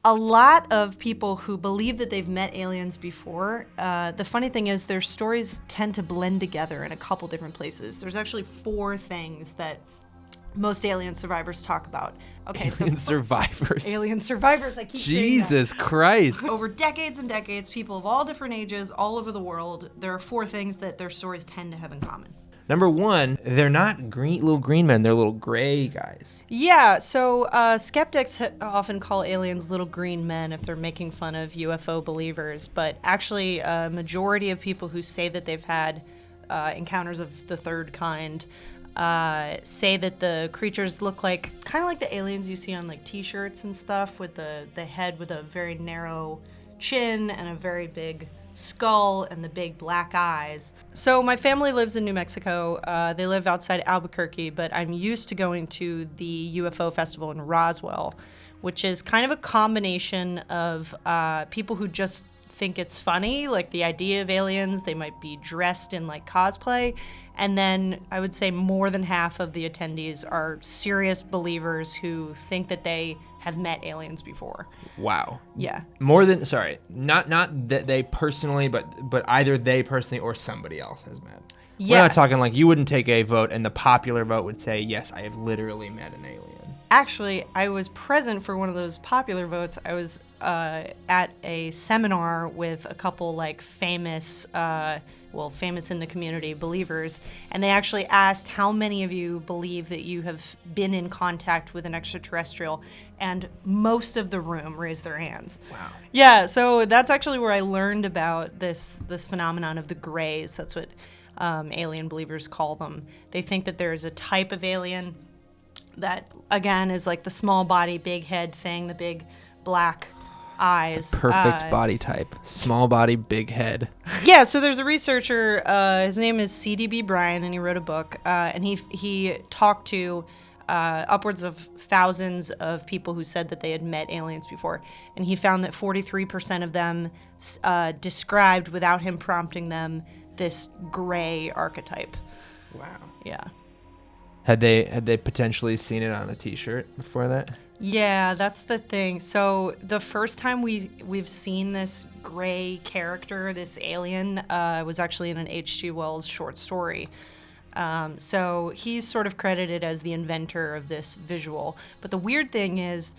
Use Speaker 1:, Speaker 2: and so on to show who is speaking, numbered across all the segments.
Speaker 1: a lot of people who believe that they've met aliens before, the funny thing is their stories tend to blend together in a couple different places. There's actually 4 things that most alien survivors talk about. Okay,
Speaker 2: Alien survivors.
Speaker 1: Alien survivors, I keep saying that.
Speaker 2: Jesus Christ.
Speaker 1: Over decades and decades, people of all different ages, all over the world, there are 4 things that their stories tend to have in common.
Speaker 2: Number 1, they're not little green men. They're little gray guys.
Speaker 1: Yeah, so skeptics often call aliens little green men if they're making fun of UFO believers, but actually a majority of people who say that they've had encounters of the third kind say that the creatures look kind of like the aliens you see on like t-shirts and stuff, with the head with a very narrow chin and a very big skull and the big black eyes. So my family lives in New Mexico. They live outside Albuquerque, but I'm used to going to the UFO festival in Roswell, which is kind of a combination of people who just think it's funny, like the idea of aliens. They might be dressed in like cosplay. And then I would say more than half of the attendees are serious believers who think that they have met aliens before.
Speaker 2: Wow.
Speaker 1: Yeah.
Speaker 2: More than, sorry, not that they personally, but either they personally or somebody else has met.
Speaker 1: Yes.
Speaker 2: We're not talking like you wouldn't take a vote and the popular vote would say, yes, I have literally met an alien.
Speaker 1: Actually, I was present for one of those popular votes. I was at a seminar with a couple like famous in the community believers, and they actually asked how many of you believe that you have been in contact with an extraterrestrial, and most of the room raised their hands.
Speaker 2: Wow.
Speaker 1: Yeah, so that's actually where I learned about this phenomenon of the grays. That's what alien believers call them. They think that there is a type of alien that, again, is like the small body, big head thing, the big black eyes.
Speaker 2: Perfect body type. Small body, big head.
Speaker 1: Yeah, so there's a researcher, his name is C.D.B. Bryan, and he wrote a book, and he talked to upwards of thousands of people who said that they had met aliens before, and he found that 43% of them described, without him prompting them, this gray archetype.
Speaker 2: Wow.
Speaker 1: Yeah.
Speaker 2: Had they potentially seen it on a t-shirt before that?
Speaker 1: Yeah, that's the thing. So the first time we've seen this gray character, this alien, was actually in an H.G. Wells short story. So he's sort of credited as the inventor of this visual. But the weird thing is,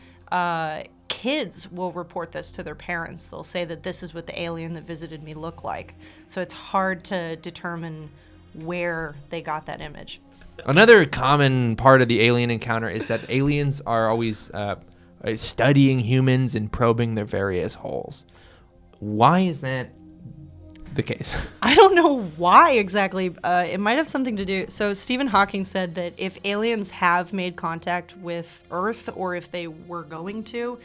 Speaker 1: kids will report this to their parents. They'll say that this is what the alien that visited me looked like. So it's hard to determine where they got that image.
Speaker 2: Another common part of the alien encounter is that aliens are always studying humans and probing their various holes. Why is that the case?
Speaker 1: I don't know why exactly. It might have something to do. So Stephen Hawking said that if aliens have made contact with Earth, or if they were going to,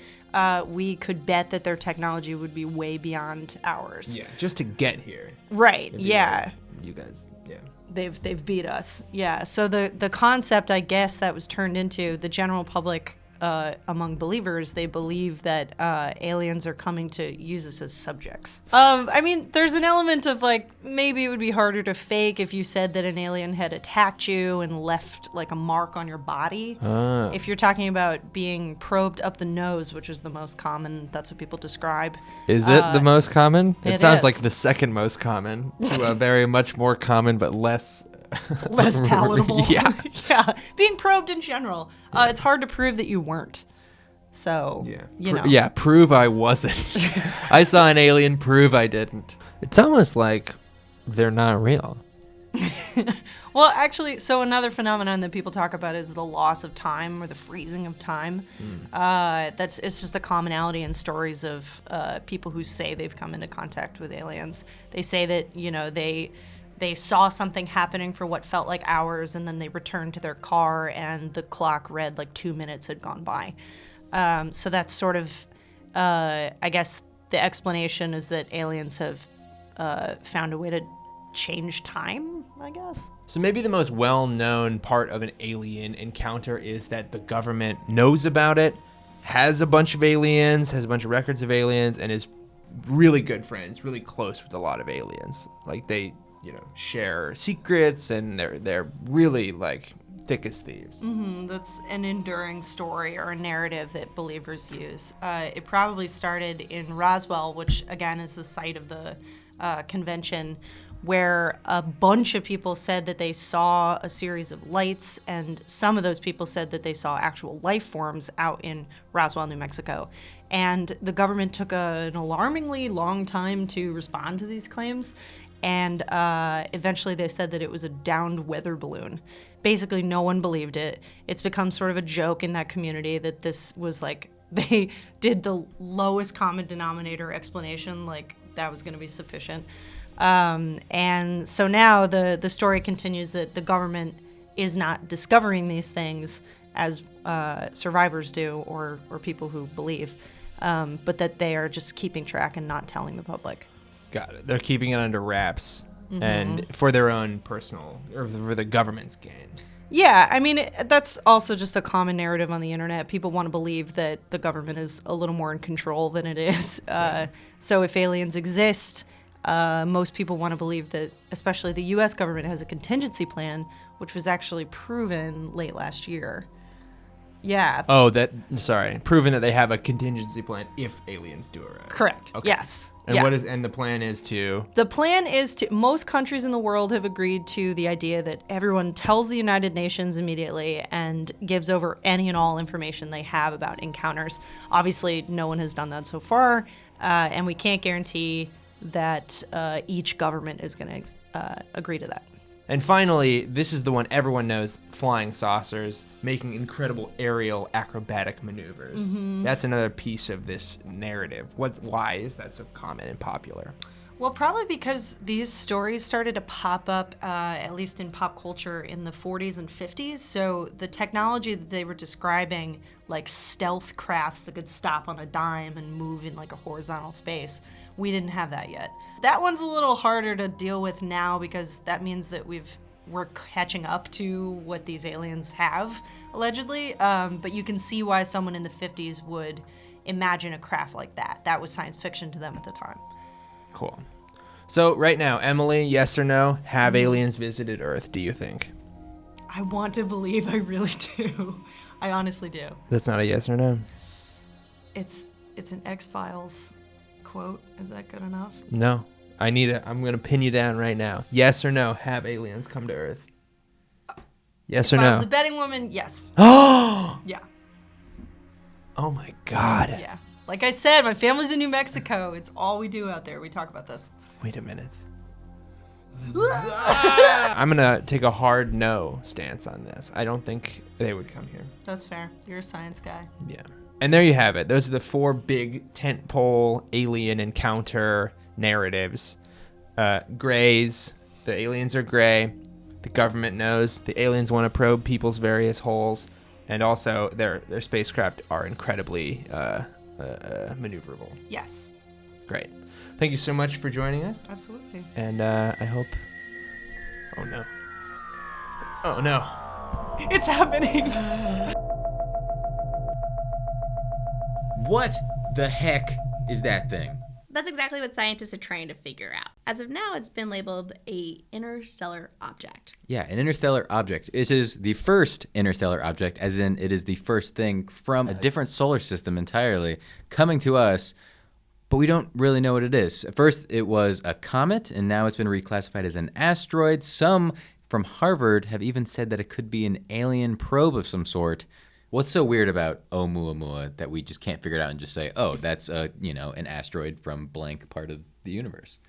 Speaker 1: we could bet that their technology would be way beyond ours.
Speaker 2: Yeah, just to get here.
Speaker 1: Right. Yeah.
Speaker 2: Like, you guys. Yeah.
Speaker 1: They've beat us. Yeah. So the concept, I guess, that was turned into the general public, among believers, they believe that aliens are coming to use us as subjects. I mean, there's an element of like, maybe it would be harder to fake if you said that an alien had attacked you and left like a mark on your body. If you're talking about being probed up the nose, which is the most common, that's what people describe.
Speaker 2: Is it the most common?
Speaker 1: It
Speaker 2: sounds
Speaker 1: is.
Speaker 2: like the second most common to a very much more common but less
Speaker 1: palatable.
Speaker 2: Yeah.
Speaker 1: Yeah. Being probed in general. It's hard to prove that you weren't. So, you know.
Speaker 2: Yeah, prove I wasn't. I saw an alien, prove I didn't. It's almost like they're not real.
Speaker 1: Well, actually, so another phenomenon that people talk about is the loss of time, or the freezing of time. It's just a commonality in stories of people who say they've come into contact with aliens. They say that, you know, they saw something happening for what felt like hours, and then they returned to their car and the clock read like 2 minutes had gone by. So that's sort of, I guess the explanation is that aliens have found a way to change time, I guess.
Speaker 2: So maybe the most well-known part of an alien encounter is that the government knows about it, has a bunch of aliens, has a bunch of records of aliens, and is really good friends, really close with a lot of aliens. Like they share secrets, and they're really like thick as thieves.
Speaker 1: That's an enduring story or a narrative that believers use. It probably started in Roswell, which again is the site of the convention, where a bunch of people said that they saw a series of lights, and some of those people said that they saw actual life forms out in Roswell, New Mexico. And the government took an alarmingly long time to respond to these claims, and eventually they said that it was a downed weather balloon. Basically, no one believed it. It's become sort of a joke in that community that this was like, they did the lowest common denominator explanation, like that was going to be sufficient. And so now the story continues that the government is not discovering these things as survivors do, or people who believe, but that they are just keeping track and not telling the public.
Speaker 2: Got it. They're keeping it under wraps, and for their own personal, or for the government's gain.
Speaker 1: Yeah, I mean, that's also just a common narrative on the internet. People want to believe that the government is a little more in control than it is. So if aliens exist, most people want to believe that, especially the U.S. government has a contingency plan, which was actually proven late last year. Yeah.
Speaker 2: Oh, proven that they have a contingency plan if aliens do arrive.
Speaker 1: Correct.
Speaker 2: Okay.
Speaker 1: Yes.
Speaker 2: And
Speaker 1: yeah.
Speaker 2: the plan is to?
Speaker 1: The plan is to, most countries in the world have agreed to the idea that everyone tells the United Nations immediately and gives over any and all information they have about encounters. Obviously, no one has done that so far, and we can't guarantee that each government is going to agree to that.
Speaker 2: And finally, this is the one everyone knows, flying saucers, making incredible aerial acrobatic maneuvers. That's another piece of this narrative. Why is that so common and popular?
Speaker 1: Well, probably because these stories started to pop up, at least in pop culture, in the 40s and 50s. So the technology that they were describing, like stealth crafts that could stop on a dime and move in like a horizontal space, we didn't have that yet. That one's a little harder to deal with now because that means that we're catching up to what these aliens have, allegedly. But you can see why someone in the 50s would imagine a craft like that. That was science fiction to them at the time.
Speaker 2: Cool. So right now, Emily, yes or no, have aliens visited Earth, do you think?
Speaker 1: I want to believe I really do. I honestly do.
Speaker 2: That's not a yes or no?
Speaker 1: It's an X-Files quote. Is that good enough?
Speaker 2: No. I'm going to pin you down right now. Yes or no, have aliens come to Earth? Yes or
Speaker 1: If
Speaker 2: no?
Speaker 1: I was a betting woman, yes.
Speaker 2: Oh!
Speaker 1: Yeah.
Speaker 2: Oh my God.
Speaker 1: Yeah. Like I said, my family's in New Mexico. It's all we do out there. We talk about this.
Speaker 2: Wait a minute. I'm going to take a hard no stance on this. I don't think they would come here.
Speaker 1: That's fair. You're a science guy.
Speaker 2: Yeah. And there you have it. Those are the 4 big tentpole alien encounter narratives. Grays. The aliens are gray. The government knows. The aliens want to probe people's various holes. And also, their spacecraft are incredibly maneuverable.
Speaker 1: Yes.
Speaker 2: Great. Thank you so much for joining us.
Speaker 1: Absolutely.
Speaker 2: And I hope... Oh, no. Oh, no.
Speaker 1: It's happening.
Speaker 3: What the heck is that thing?
Speaker 4: That's exactly what scientists are trying to figure out. As of now, it's been labeled a interstellar object.
Speaker 3: Yeah, an interstellar object. It is the first interstellar object, as in it is the first thing from a different solar system entirely coming to us, but we don't really know what it is. At first, it was a comet, and now it's been reclassified as an asteroid. Some from Harvard have even said that it could be an alien probe of some sort. What's so weird about Oumuamua that we just can't figure it out and just say, oh, that's an asteroid from blank part of the universe?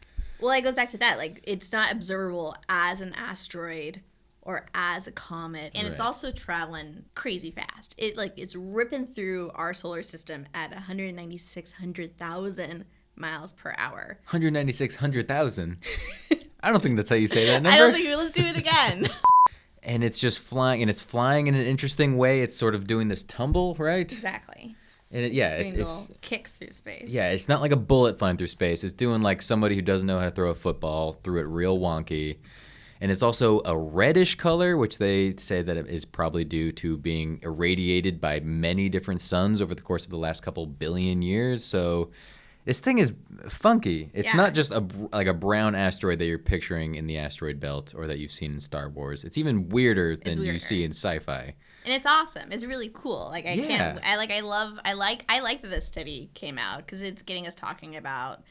Speaker 4: Well, it goes back to that. Like, it's not observable as an asteroid or as a comet, and it's also traveling crazy fast. It's ripping through our solar system at 196,000 miles per hour.
Speaker 3: 196,000? I don't think that's how you say that number.
Speaker 4: I don't think. Let's do it again.
Speaker 3: And it's just flying, and it's flying in an interesting way. It's sort of doing this tumble, right?
Speaker 4: Exactly.
Speaker 3: And
Speaker 4: Doing little kicks through space.
Speaker 3: Yeah, it's not like a bullet flying through space. It's doing like somebody who doesn't know how to throw a football through it real wonky. And it's also a reddish color, which they say that it is probably due to being irradiated by many different suns over the course of the last couple billion years. So This thing is funky. It's
Speaker 4: Yeah.
Speaker 3: not just like a brown asteroid that you're picturing in the asteroid belt or that you've seen in Star Wars. It's even weirder than you
Speaker 4: weirder.
Speaker 3: see in sci-fi.
Speaker 4: And it's awesome. It's really cool. Like I
Speaker 3: Yeah.
Speaker 4: can't. I like that this study came out because it's getting us talking about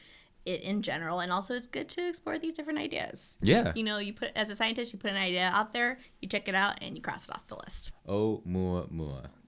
Speaker 4: it in general, and also it's good to explore these different ideas.
Speaker 3: Yeah.
Speaker 4: You know, as a scientist, you put an idea out there, you check it out, and you cross it off the list.
Speaker 3: Oh, mua.